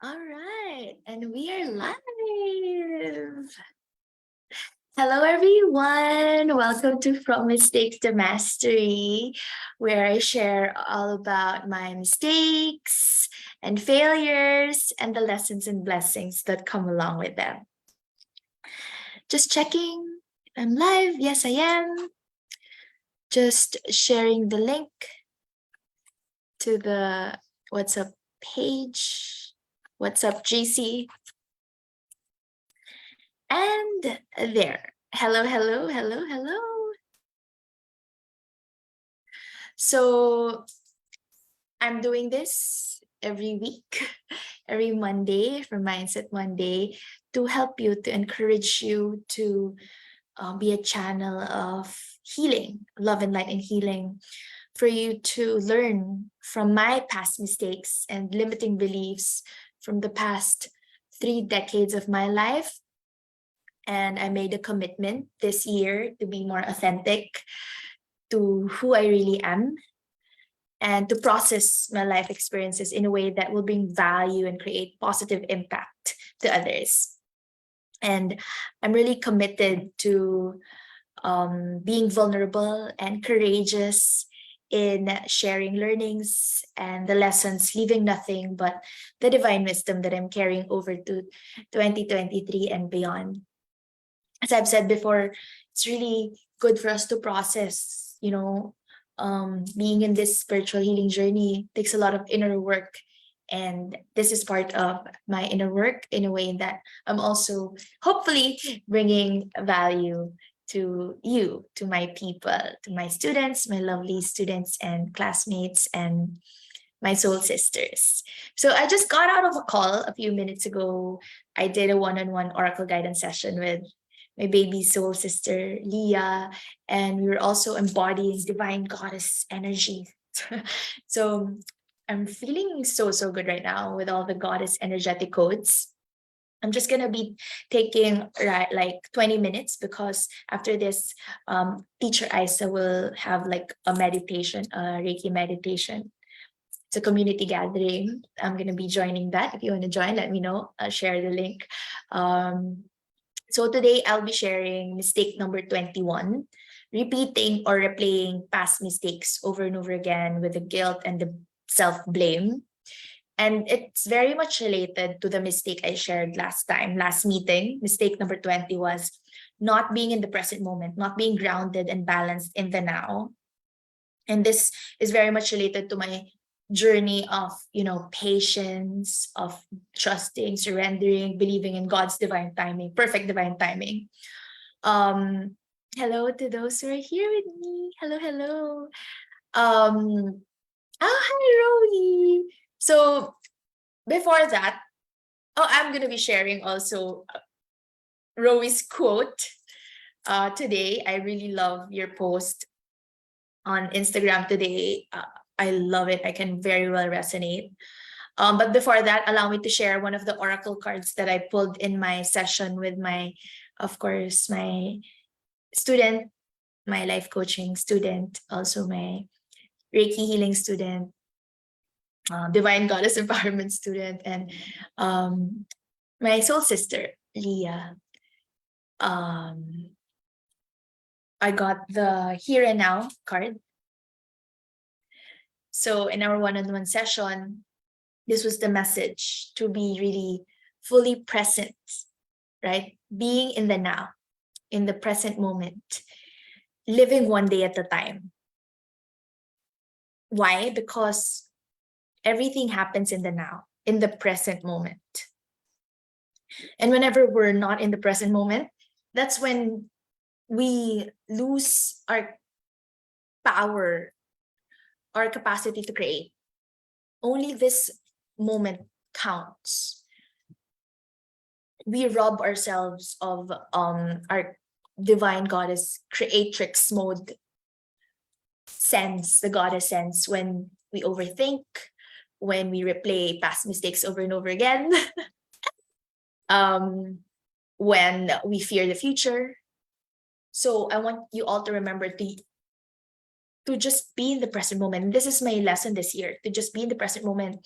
All right, and we are live. Hello, everyone. Welcome to From Mistakes to Mastery, where I share all about my mistakes and failures and the lessons and blessings that come along with them. Just checking. I'm live. Yes, I am. Just sharing the link to the WhatsApp page. What's up, GC? And there. Hello, hello, hello, hello. So I'm doing this every week, every Monday for Mindset Monday to help you, to encourage you to be a channel of healing, love and light and healing, for you to learn from my past mistakes and limiting beliefs from the past 3 decades of my life. And I made a commitment this year to be more authentic to who I really am and to process my life experiences in a way that will bring value and create positive impact to others. And I'm really committed to being vulnerable and courageous in sharing learnings and the lessons, leaving nothing but the divine wisdom that I'm carrying over to 2023 and beyond. As I've said before, it's really good for us to process, being in this spiritual healing journey takes a lot of inner work. And this is part of my inner work in a way that I'm also hopefully bringing value to you, to my people, to my students, my lovely students and classmates, and my soul sisters. So I just got out of a call a few minutes ago. I did a one-on-one oracle guidance session with my baby soul sister Leah, and we were also embodying divine goddess energy. So I'm feeling so good right now with all the goddess energetic codes. I'm just gonna be taking like 20 minutes because after this, teacher Isa will have like a meditation, a Reiki meditation. It's a community gathering. I'm gonna be joining that. If you want to join, let me know. I'll share the link. So today I'll be sharing mistake number 21, repeating or replaying past mistakes over and over again with the guilt and the self-blame. And it's very much related to the mistake I shared last meeting. Mistake number 20 was not being in the present moment, not being grounded and balanced in the now. And this is very much related to my journey of patience, of trusting, surrendering, believing in God's divine timing, perfect divine timing. um Hello to those who are here with me. Hello, hello. Hi, Rowie. So before that, I'm gonna be sharing also Rowie's quote today. I really love your post on Instagram today. I love it. I can very well resonate. But before that, allow me to share one of the oracle cards that I pulled in my session with of course, my student, my life coaching student, also my Reiki healing student, divine goddess empowerment student, and my soul sister, Leah. Um, I got the here and now card. So in our one-on-one session, this was the message to be really fully present, right? Being in the now, in the present moment, living one day at a time. Why? Because everything happens in the now, in the present moment. And whenever we're not in the present moment, that's when we lose our power, our capacity to create. Only this moment counts. We rob ourselves of our divine goddess creatrix mode sense, the goddess sense, when we overthink, when we replay past mistakes over and over again, when we fear the future. So I want you all to remember to just be in the present moment. This is my lesson this year, to just be in the present moment.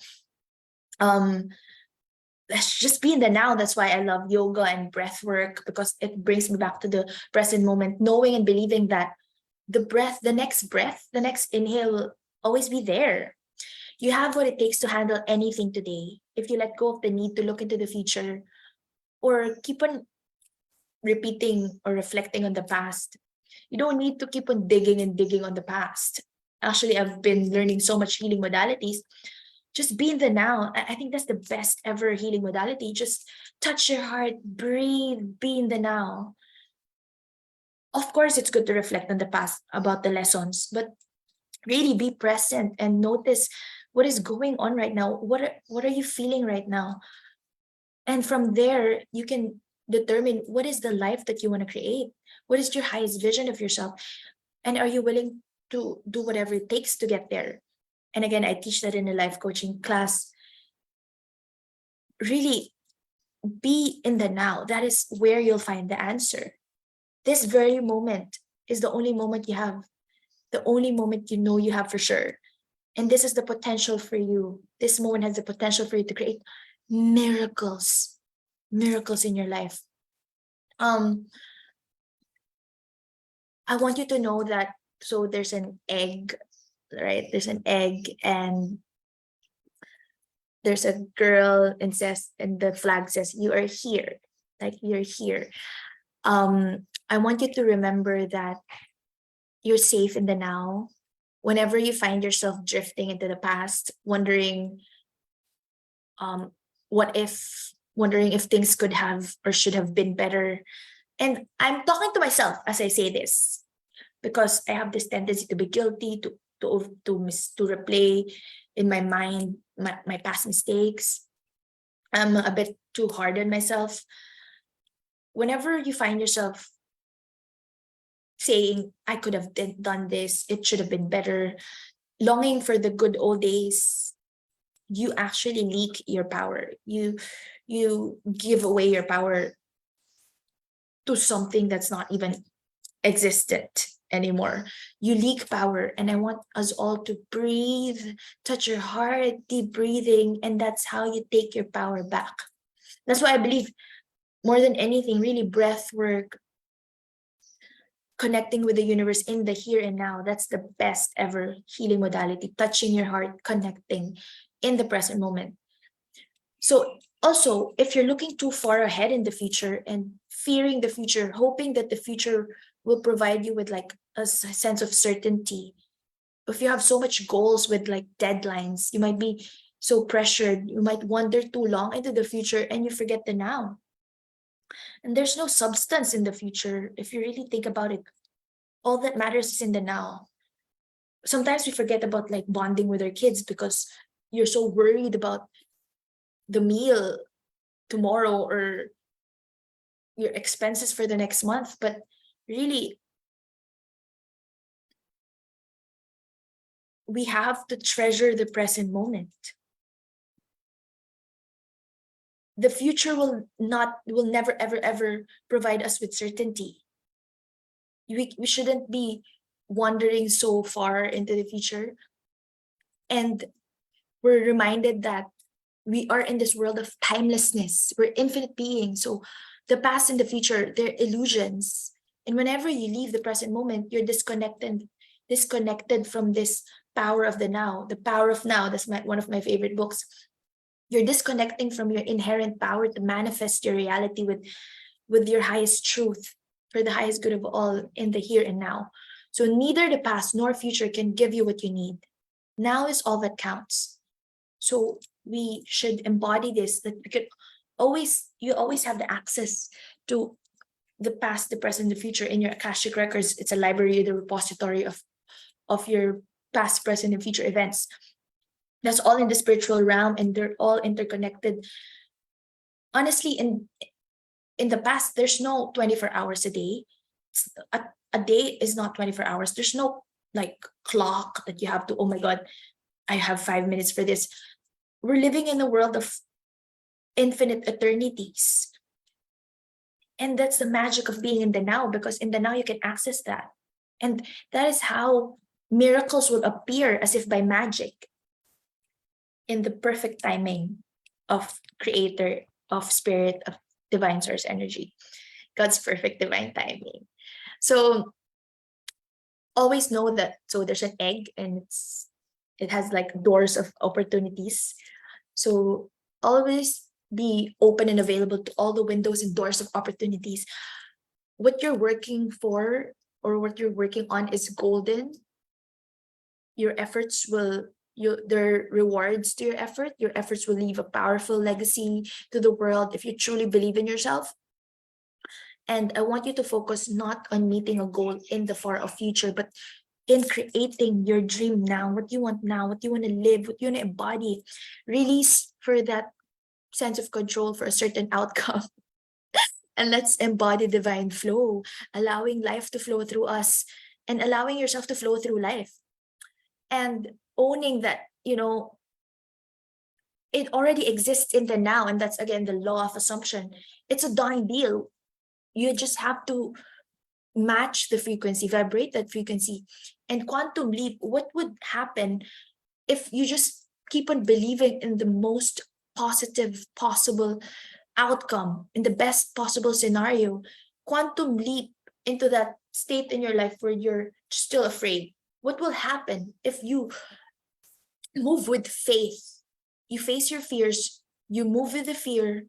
let's just be in the now. That's why I love yoga and breath work, because it brings me back to the present moment, knowing and believing that the next inhale will always be there. You have what it takes to handle anything today. If you let go of the need to look into the future or keep on repeating or reflecting on the past, you don't need to keep on digging and digging on the past. Actually, I've been learning so much healing modalities. Just be in the now. I think that's the best ever healing modality. Just touch your heart, breathe, be in the now. Of course, it's good to reflect on the past about the lessons, but really be present and notice what is going on right now. What are you feeling right now? And from there, you can determine what is the life that you want to create. What is your highest vision of yourself? And are you willing to do whatever it takes to get there? And again, I teach that in a life coaching class. Really be in the now. That is where you'll find the answer. This very moment is the only moment you have, the only moment you know you have for sure. And this is the potential for you. This moment has the potential for you to create miracles, miracles in your life. Um, I want you to know that, so there's an egg, right? There's an egg, and there's a girl, and says, and the flag says, you are here. Like, you're here. I want you to remember that you're safe in the now. Whenever you find yourself drifting into the past, um, wondering if things could have or should have been better. And I'm talking to myself as I say this, because I have this tendency to be guilty, to replay in my mind my past mistakes. I'm a bit too hard on myself. Whenever you find yourself saying, I could have done this, it should have been better, longing for the good old days, you actually leak your power. You give away your power to something that's not even existent anymore. You leak power. And I want us all to breathe, touch your heart, deep breathing, and that's how you take your power back. That's why I believe, more than anything, really, breath work, connecting with the universe in the here and now, that's the best ever healing modality. Touching your heart, connecting in the present moment. So also, if you're looking too far ahead in the future and fearing the future, hoping that the future will provide you with like a sense of certainty, if you have so much goals with like deadlines, you might be so pressured, you might wander too long into the future and you forget the now. And there's no substance in the future. If you really think about it, all that matters is in the now. Sometimes we forget about like bonding with our kids because you're so worried about the meal tomorrow or your expenses for the next month. But really, we have to treasure the present moment. The future will never, ever, ever provide us with certainty. We shouldn't be wandering so far into the future. And we're reminded that we are in this world of timelessness. We're infinite beings. So the past and the future, they're illusions. And whenever you leave the present moment, you're disconnected from this power of the now, the power of now. That's one of my favorite books. You're disconnecting from your inherent power to manifest your reality with your highest truth for the highest good of all in the here and now. So neither the past nor future can give you what you need. Now is all that counts. So we should embody this, that we could you always have the access to the past, the present, the future in your Akashic records. It's a library, the repository of your past, present, and future events. That's all in the spiritual realm, and they're all interconnected. Honestly, in the past, there's no 24 hours a day. A day is not 24 hours. There's no like clock that you have to, oh my God, I have 5 minutes for this. We're living in a world of infinite eternities. And that's the magic of being in the now, because in the now you can access that. And that is how miracles will appear as if by magic in the perfect timing. of creator, of spirit, of divine source energy, God's perfect divine timing. So always know that, so there's an egg and it has like doors of opportunities. So always be open and available to all the windows and doors of opportunities. What you're working for or what you're working on is golden. Your efforts will, there are rewards to your effort. Your efforts will leave a powerful legacy to the world if you truly believe in yourself. And I want you to focus not on meeting a goal in the far off future, but in creating your dream now, what you want now, what you want to live, what you want to embody. Release for that sense of control for a certain outcome. And let's embody divine flow, allowing life to flow through us and allowing yourself to flow through life. And owning that, it already exists in the now. And that's again the law of assumption. It's a done deal. You just have to match the frequency, vibrate that frequency. And quantum leap, what would happen if you just keep on believing in the most positive possible outcome, in the best possible scenario? Quantum leap into that state in your life where you're still afraid. What will happen if you move with faith? You face your fears, you move with the fear,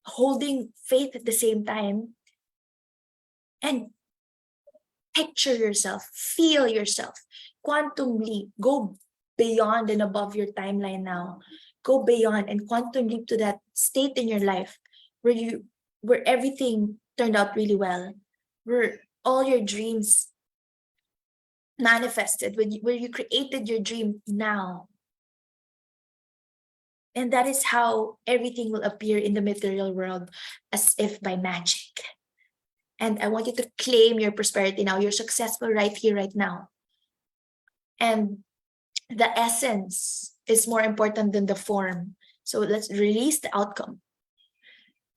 holding faith at the same time, and picture yourself, feel yourself, quantum leap, go beyond and above your timeline now. Go beyond and quantum leap to that state in your life where everything turned out really well, where all your dreams manifested, where you created your dream now. And that is how everything will appear in the material world as if by magic. And I want you to claim your prosperity now. You're successful right here, right now. And the essence is more important than the form. So let's release the outcome,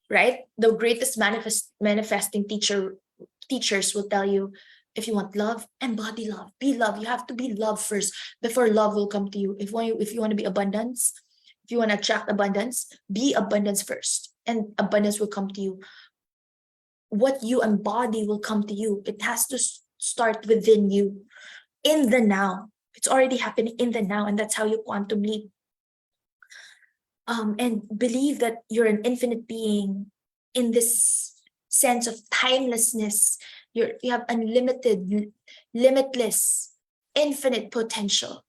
right? The greatest manifesting teachers will tell you, if you want love, embody love, be love. You have to be love first before love will come to you. If you want to be abundance, if you want to attract abundance, be abundance first, and abundance will come to you. What you embody will come to you. It has to start within you, in the now. It's already happening in the now, and that's how you quantum leap. And believe that you're an infinite being in this sense of timelessness. You have unlimited, limitless, infinite potential,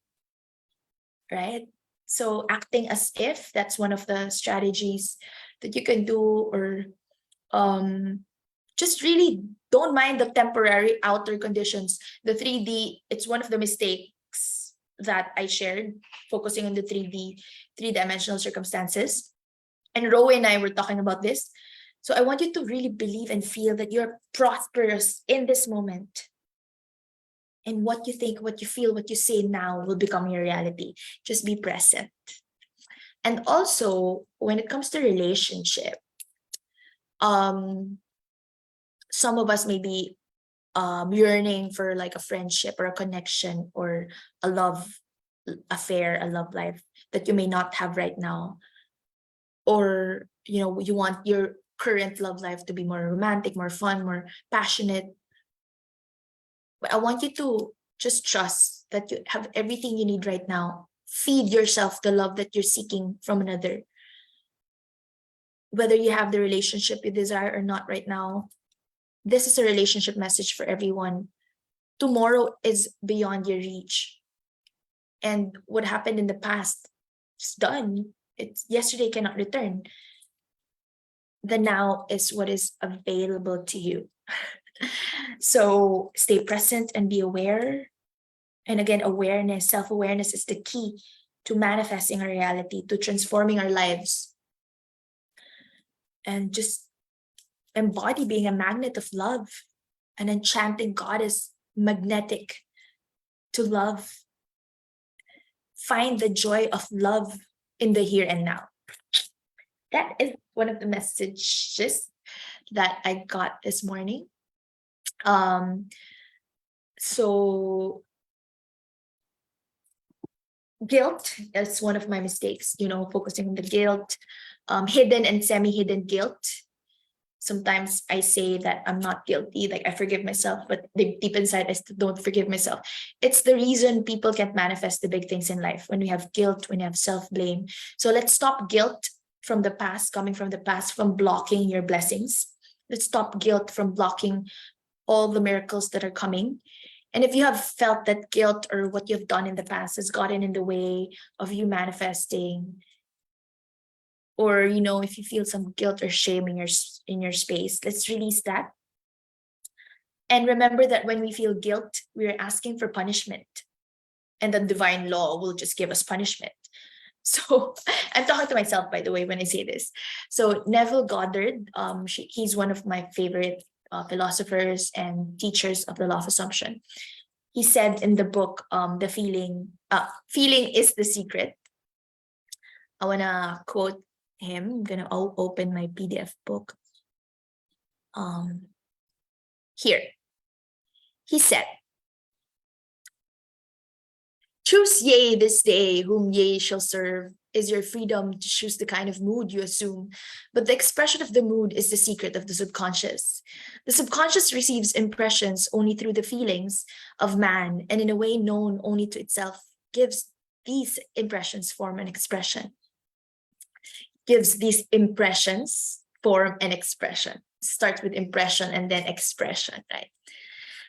right? So acting as if, that's one of the strategies that you can do, or just really don't mind the temporary outer conditions. The 3D, it's one of the mistakes that I shared, focusing on the 3D, three-dimensional circumstances. And Roe and I were talking about this. So I want you to really believe and feel that you're prosperous in this moment. And what you think, what you feel, what you say now will become your reality. Just be present. And also, when it comes to relationship, some of us may be yearning for like a friendship or a connection or a love affair, a love life that you may not have right now. Or, you want your current love life to be more romantic, more fun, more passionate. But I want you to just trust that you have everything you need right now. Feed yourself the love that you're seeking from another. Whether you have the relationship you desire or not right now, this is a relationship message for everyone. Tomorrow is beyond your reach. And what happened in the past is done. It's yesterday cannot return. The now is what is available to you. So stay present and be aware. And again, awareness, self-awareness is the key to manifesting our reality, to transforming our lives. And just embody being a magnet of love, an enchanting goddess, magnetic to love. Find the joy of love in the here and now. That is one of the messages that I got this morning. So Guilt is one of my mistakes, focusing on the guilt, hidden and semi-hidden guilt. Sometimes I say that I'm not guilty, like I forgive myself, but deep inside, I still don't forgive myself. It's the reason people can't manifest the big things in life, when we have guilt, when you have self-blame. So let's stop guilt from the past, coming from the past, from blocking your blessings. Let's stop guilt from blocking all the miracles that are coming. And if you have felt that guilt or what you've done in the past has gotten in the way of you manifesting, or if you feel some guilt or shame in your space, let's release that. And remember that when we feel guilt, we're asking for punishment, and the divine law will just give us punishment. So I'm talking to myself, by the way, when I say this. So Neville Goddard, he's one of my favorite philosophers and teachers of the law of assumption. He said in the book, the feeling is the secret. I wanna quote him. I'm gonna open my PDF book. Here. He said, "Choose ye this day whom ye shall serve is your freedom to choose the kind of mood you assume. But the expression of the mood is the secret of the subconscious. The subconscious receives impressions only through the feelings of man, and in a way known only to itself, gives these impressions form and expression. Gives these impressions form and expression. Starts with impression and then expression, right?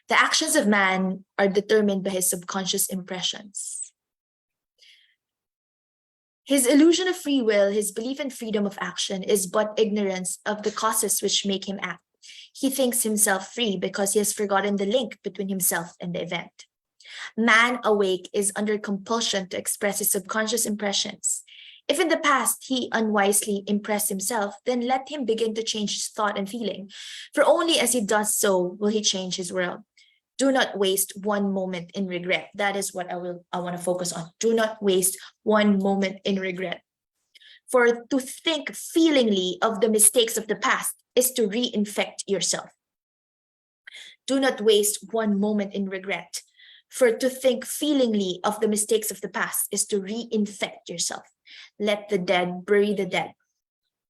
The actions of man are determined by his subconscious impressions. His illusion of free will, his belief in freedom of action, is but ignorance of the causes which make him act. He thinks himself free because he has forgotten the link between himself and the event. Man awake is under compulsion to express his subconscious impressions. If in the past he unwisely impressed himself, then let him begin to change his thought and feeling, for only as he does so will he change his world. Do not waste one moment in regret. That is what I want to focus on. Do not waste one moment in regret. For to think feelingly of the mistakes of the past is to reinfect yourself. Do not waste one moment in regret. For to think feelingly of the mistakes of the past is to reinfect yourself. Let the dead bury the dead.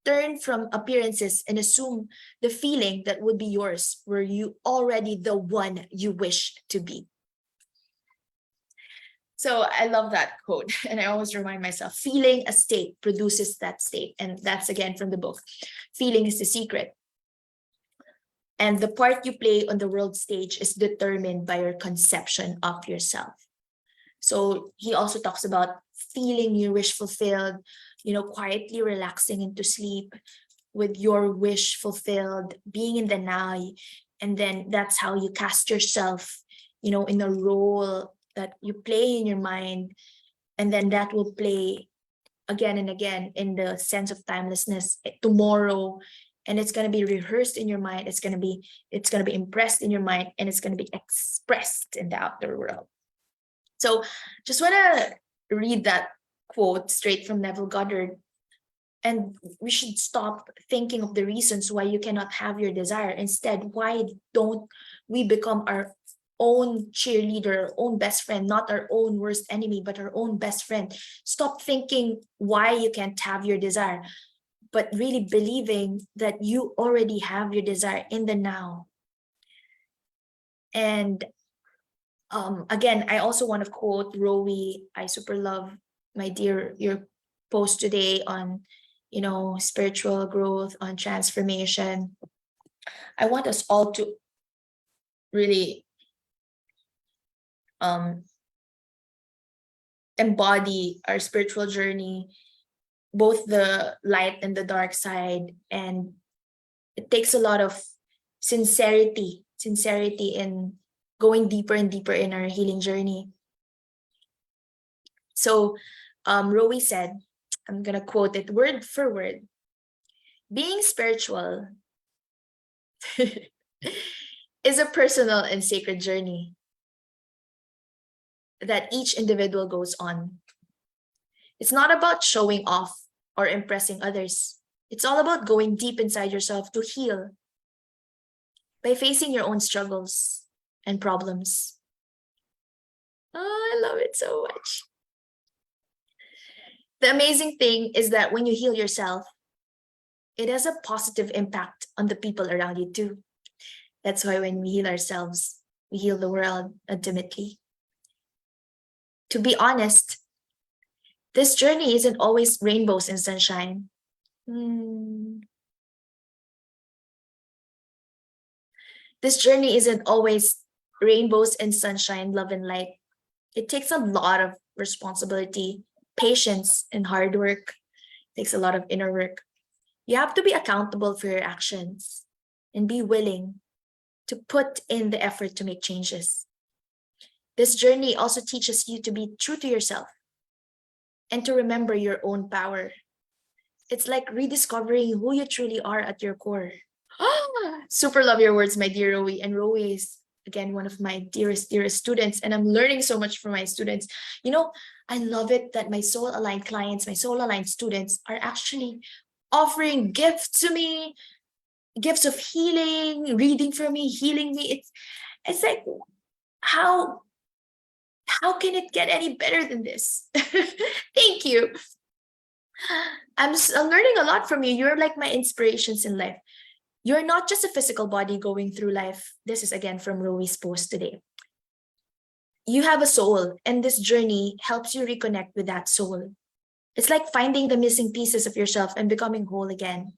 Turn from appearances and assume the feeling that would be yours were you already the one you wish to be. So I love that quote. And I always remind myself, feeling a state produces that state. And that's again from the book. Feeling is the secret. And the part you play on the world stage is determined by your conception of yourself. So he also talks about feeling your wish fulfilled, quietly relaxing into sleep with your wish fulfilled, being in the now. And then that's how you cast yourself, in a role that you play in your mind. And then that will play again and again in the sense of timelessness tomorrow. And it's going to be rehearsed in your mind. It's going to be impressed in your mind, and it's going to be expressed in the outer world. So just want to read that quote straight from Neville Goddard. And we should stop thinking of the reasons why you cannot have your desire. Instead, why don't we become our own cheerleader, our own best friend, not our own worst enemy, but our own best friend? Stop thinking why you can't have your desire, but really believing that you already have your desire in the now. And again, I also want to quote Rowie. I super love, my dear, your post today on, spiritual growth, on transformation. I want us all to really embody our spiritual journey, both the light and the dark side. And it takes a lot of sincerity in going deeper and deeper in our healing journey. So Rowie said, I'm going to quote it word for word: being spiritual is a personal and sacred journey that each individual goes on. It's not about showing off or impressing others. It's all about going deep inside yourself to heal by facing your own struggles and problems. Oh, I love it so much. The amazing thing is that when you heal yourself, it has a positive impact on the people around you too. That's why when we heal ourselves, we heal the world ultimately. To be honest, this journey isn't always rainbows and sunshine. Hmm. This journey isn't always rainbows and sunshine, love and light. It takes a lot of responsibility, patience, and hard work. It takes a lot of inner work. You have to be accountable for your actions and be willing to put in the effort to make changes. This journey also teaches you to be true to yourself and to remember your own power. It's like rediscovering who you truly are at your core. Super love your words, my dear Roe. And Roe is, again, one of my dearest students. And I'm learning so much from my students. You know, I love it that my soul aligned clients, my soul aligned students are actually offering gifts to me, gifts of healing, reading for me, healing me. It's like, how how can it get any better than this? Thank you. I'm learning a lot from you. You're like my inspirations in life. You're not just a physical body going through life. This is again from Rowi's post today. You have a soul, and this journey helps you reconnect with that soul. It's like finding the missing pieces of yourself and becoming whole again.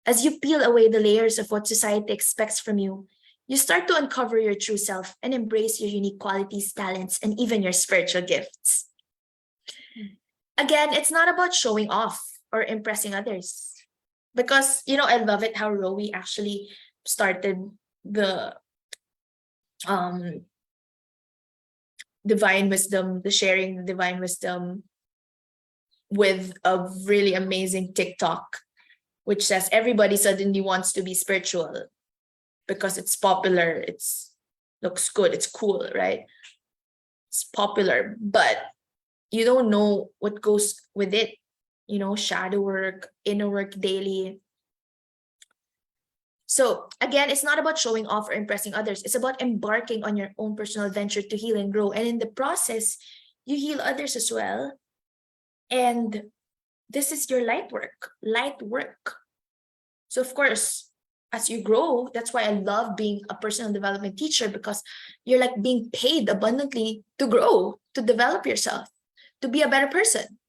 As you peel away the layers of what society expects from you, you start to uncover your true self and embrace your unique qualities, talents, and even your spiritual gifts. Again, it's not about showing off or impressing others. Because, you know, I love it how Rowie actually started the um divine wisdom, the sharing the divine wisdom with a really amazing TikTok, which says everybody suddenly wants to be spiritual because it's popular, it's looks good, it's cool, right? It's popular, but you don't know what goes with it. You know, shadow work, inner work daily. So again, it's not about showing off or impressing others. It's about embarking on your own personal adventure to heal and grow. And in the process, you heal others as well. And this is your light work, light work. So of course, as you grow, that's why I love being a personal development teacher, because you're like being paid abundantly to grow, to develop yourself, to be a better person.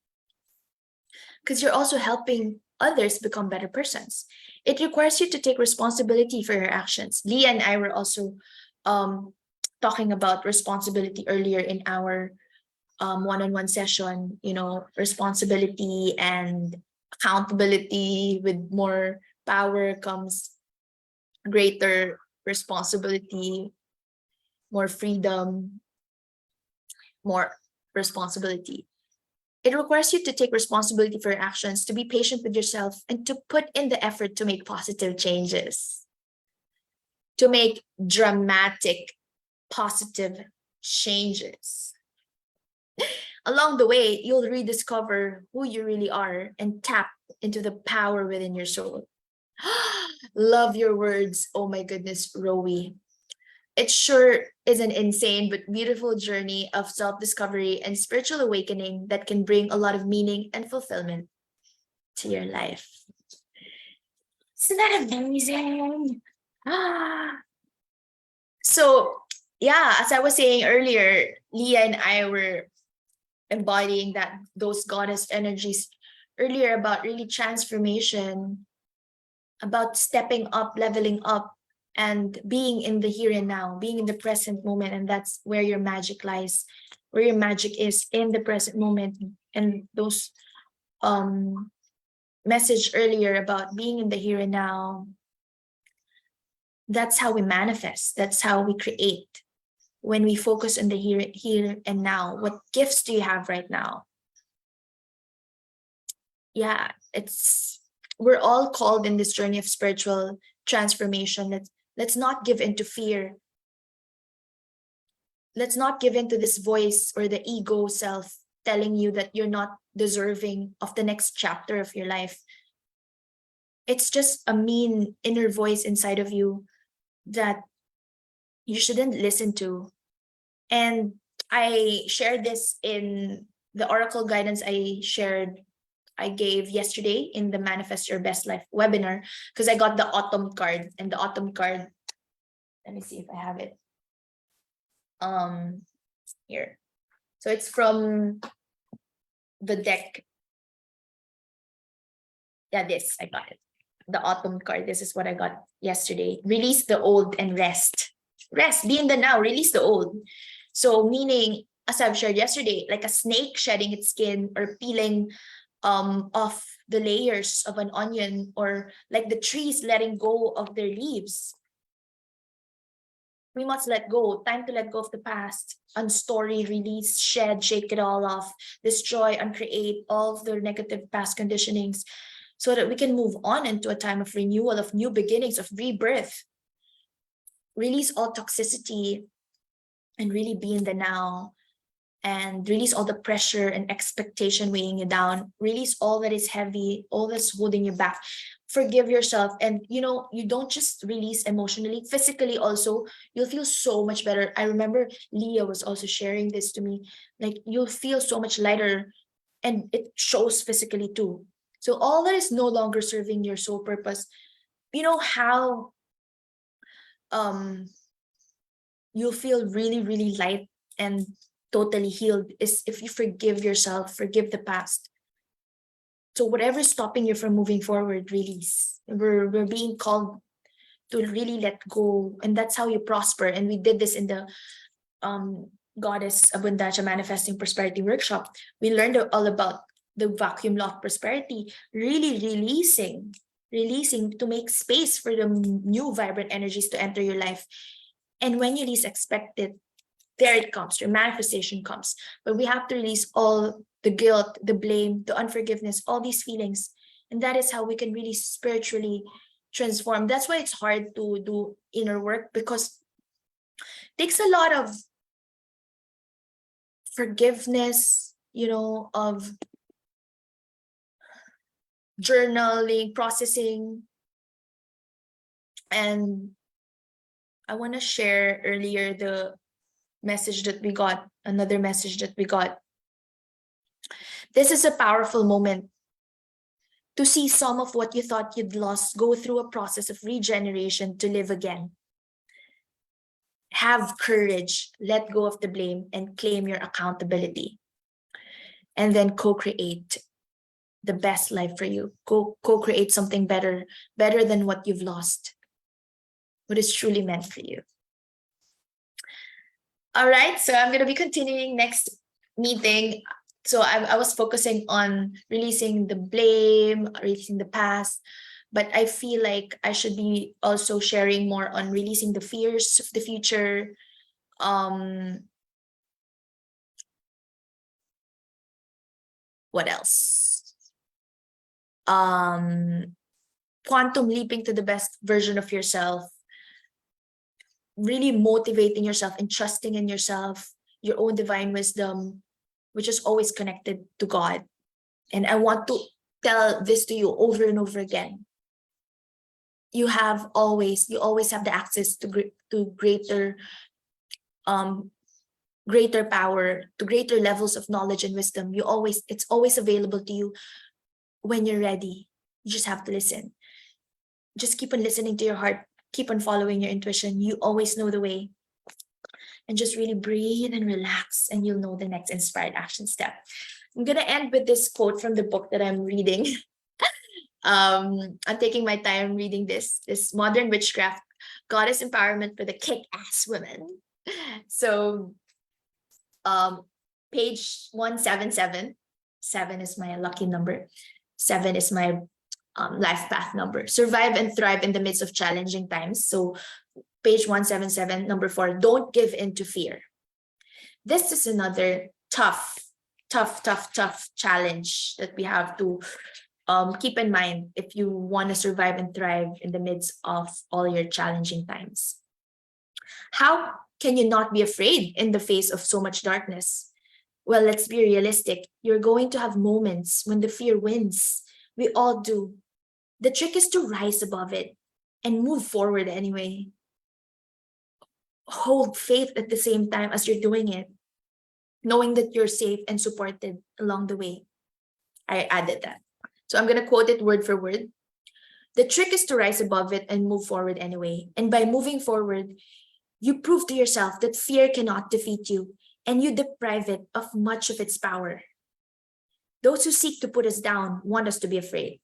Because you're also helping others become better persons. It requires you to take responsibility for your actions. Leah and I were also talking about responsibility earlier in our one-on-one session, you know, responsibility and accountability. With more power comes greater responsibility, more freedom, more responsibility. It requires you to take responsibility for your actions, to be patient with yourself, and to put in the effort to make positive changes, to make dramatic, positive changes. Along the way, you'll rediscover who you really are and tap into the power within your soul. Love your words. Oh my goodness, Rowie. It sure is an insane but beautiful journey of self discovery and spiritual awakening that can bring a lot of meaning and fulfillment to your life. Isn't that amazing? So, yeah, as I was saying earlier, Leah and I were embodying that those goddess energies earlier about really transformation, about stepping up, leveling up, and being in the here and now, being in the present moment. And that's where your magic lies, where your magic is, in the present moment. And those message earlier about being in the here and now, that's how we manifest, that's how we create. When we focus on the here and now, what gifts do you have right now? Yeah, it's we're all called in this journey of spiritual transformation. Let's not give in to fear. Let's not give in to this voice or the ego self telling you that you're not deserving of the next chapter of your life. It's just a mean inner voice inside of you that you shouldn't listen to. And I shared this in the oracle guidance I shared I gave yesterday in the Manifest Your Best Life webinar, because I got the autumn card, and the autumn card, let me see if I have it. Here. So it's from the deck. Yeah, this, I got it. The autumn card. This is what I got yesterday. Release the old and rest. Rest, be in the now, release the old. So meaning, as I've shared yesterday, like a snake shedding its skin or peeling off the layers of an onion, or like the trees letting go of their leaves. We must let go. Time to let go of the past. Unstory, release, shed, shake it all off, destroy, uncreate all of the negative past conditionings, so that we can move on into a time of renewal, of new beginnings, of rebirth. Release all toxicity and really be in the now, and release all the pressure and expectation weighing you down. Release all that is heavy, all that's holding you back. Forgive yourself. And you know, you don't just release emotionally, physically also, you'll feel so much better. I remember Leah was also sharing this to me. Like, you'll feel so much lighter, and it shows physically too. So all that is no longer serving your soul purpose. You know how um you'll feel really, really light and totally healed is if you forgive yourself, forgive the past. So whatever's stopping you from moving forward, release. We're being called to really let go, and that's how you prosper. And we did this in the Goddess Abundancia Manifesting Prosperity workshop. We learned all about the vacuum law of prosperity, really releasing to make space for the new vibrant energies to enter your life. And when you least expect it, there it comes, your manifestation comes. But we have to release all the guilt, the blame, the unforgiveness, all these feelings. And that is how we can really spiritually transform. That's why it's hard to do inner work, because it takes a lot of forgiveness, you know, of journaling, processing. And I want to share earlier the message that we got, another message that we got. This is a powerful moment to see some of what you thought you'd lost go through a process of regeneration to live again. Have courage, let go of the blame, and claim your accountability. And then co-create the best life for you. Co-create something better than what you've lost, what is truly meant for you. All right, so I'm going to be continuing next meeting. So I was focusing on releasing the blame, releasing the past, but I feel like I should be also sharing more on releasing the fears of the future. What else? Quantum leaping to the best version of yourself, really motivating yourself and trusting in yourself, your own divine wisdom, which is always connected to God. And I want to tell this to you over and over again. You always have the access to greater greater power, to greater levels of knowledge and wisdom. It's always available to you when you're ready. You just have to listen. Just keep on listening to your heart, keep on following your intuition. You always know the way. And just really breathe and relax, and you'll know the next inspired action step. I'm going to end with this quote from the book that I'm reading. I'm taking my time reading this Modern Witchcraft, Goddess Empowerment for the Kick-Ass Women. So page 177, 7 is my lucky number, 7 is my life path number. Survive and thrive in the midst of challenging times. So page 177, number 4, don't give in to fear. This is another tough challenge that we have to keep in mind if you want to survive and thrive in the midst of all your challenging times. How can you not be afraid in the face of so much darkness? Well, let's be realistic. You're going to have moments when the fear wins. We all do. The trick is to rise above it and move forward anyway. Hold faith at the same time as you're doing it, knowing that you're safe and supported along the way. I added that. So I'm going to quote it word for word. The trick is to rise above it and move forward anyway. And by moving forward, you prove to yourself that fear cannot defeat you, and you deprive it of much of its power. Those who seek to put us down want us to be afraid.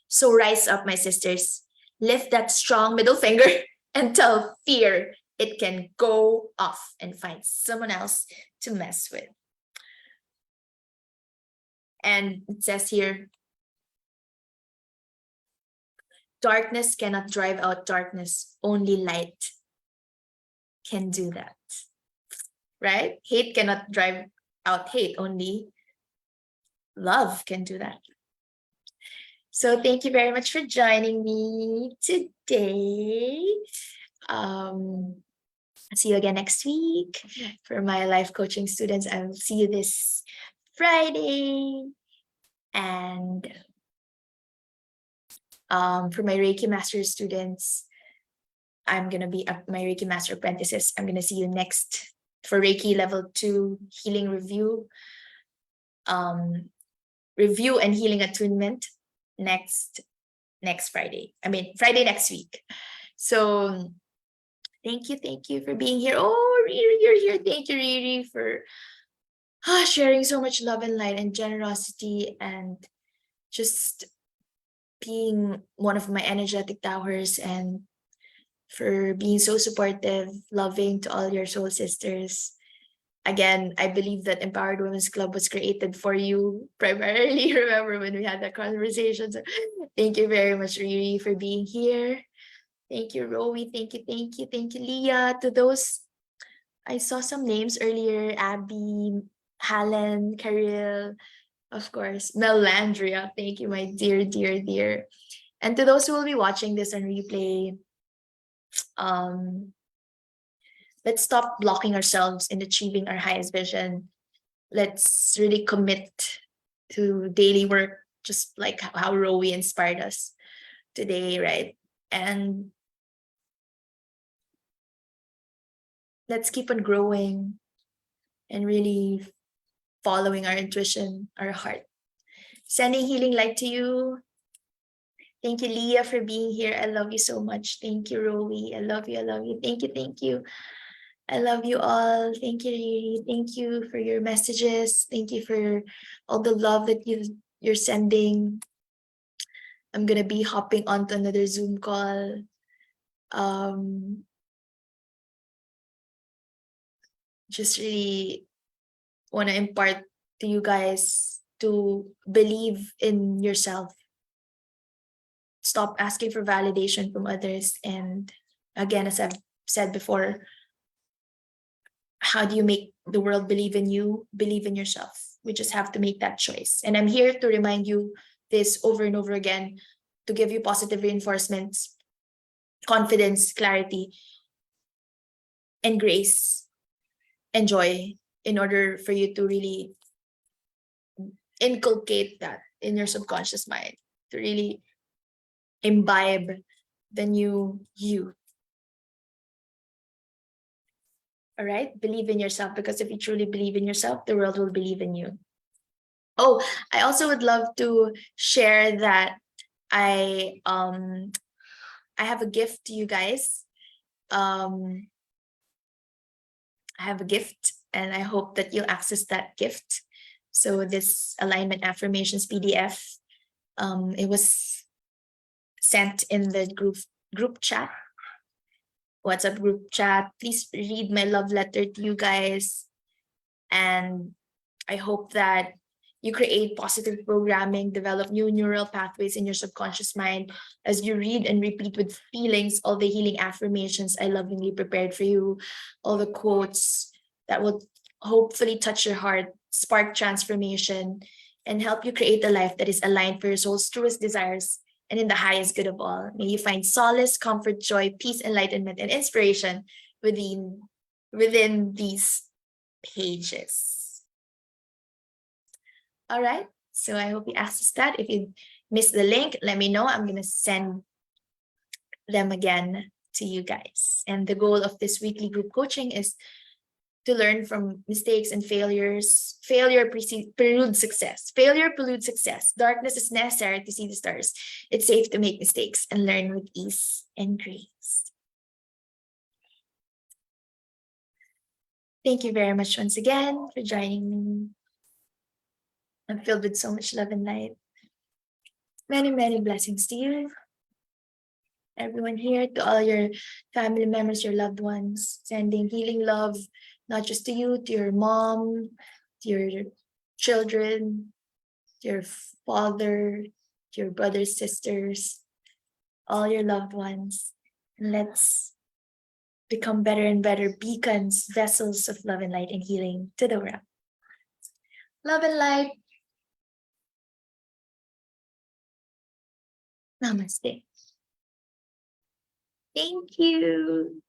So rise up, my sisters. Lift that strong middle finger and tell fear it can go off and find someone else to mess with. And it says here, darkness cannot drive out darkness, only light can do that. Right? Hate cannot drive out hate, only love can do that. So thank you very much for joining me today. See you again next week. For my life coaching students, I'll see you this Friday. And for my Reiki Master students, I'm going to be my Reiki Master apprentices. I'm going to see you next for Reiki Level 2 Healing Review. Review and Healing Attunement next Friday. Friday next week. So thank you for being here. Oh, Riri, you're here. Thank you, Riri, for sharing so much love and light and generosity, and just being one of my energetic towers, and for being so supportive, loving to all your soul sisters. Again, I believe that Empowered Women's Club was created for you primarily. Remember when we had that conversation? So thank you very much, Riri, for being here. Thank you, Rowie. Thank you, Leah. To those, I saw some names earlier: Abby, Helen, Karil, of course, Melandria. Thank you, my dear. And to those who will be watching this on replay, let's stop blocking ourselves in achieving our highest vision. Let's really commit to daily work, just like how Rowie inspired us today, right? And let's keep on growing and really following our intuition, our heart. Sending healing light to you. Thank you, Leah, for being here. I love you so much. Thank you, Rowie. I love you. Thank you. I love you all. Thank you, Riri. Thank you for your messages. Thank you for all the love that you're sending. I'm gonna be hopping onto another Zoom call. Just really want to impart to you guys to believe in yourself. Stop asking for validation from others. And again, as I've said before, how do you make the world believe in you? Believe in yourself. We just have to make that choice. And I'm here to remind you this over and over again, to give you positive reinforcements, confidence, clarity, and grace and joy, in order for you to really inculcate that in your subconscious mind, to really imbibe the new you. All right? Believe in yourself, because if you truly believe in yourself, the world will believe in you. Oh, I also would love to share that I have a gift to you guys. I have a gift, and I hope that you'll access that gift. So this alignment affirmations PDF, it was sent in the group chat, WhatsApp group chat. Please read my love letter to you guys. And I hope that you create positive programming, develop new neural pathways in your subconscious mind as you read and repeat with feelings all the healing affirmations I lovingly prepared for you, all the quotes that will hopefully touch your heart, spark transformation, and help you create a life that is aligned for your soul's truest desires and in the highest good of all. May you find solace, comfort, joy, peace, enlightenment, and inspiration within these pages. All right, so I hope you access that. If you missed the link, let me know. I'm gonna send them again to you guys. And the goal of this weekly group coaching is to learn from mistakes and failures. Failure preludes success. Failure preludes success. Darkness is necessary to see the stars. It's safe to make mistakes and learn with ease and grace. Thank you very much once again for joining me. I'm filled with so much love and light. Many, many blessings to you, everyone here, to all your family members, your loved ones, sending healing love, not just to you, to your mom, to your children, to your father, to your brothers, sisters, all your loved ones. And let's become better and better beacons, vessels of love and light and healing to the world. Love and light. Namaste. Thank you.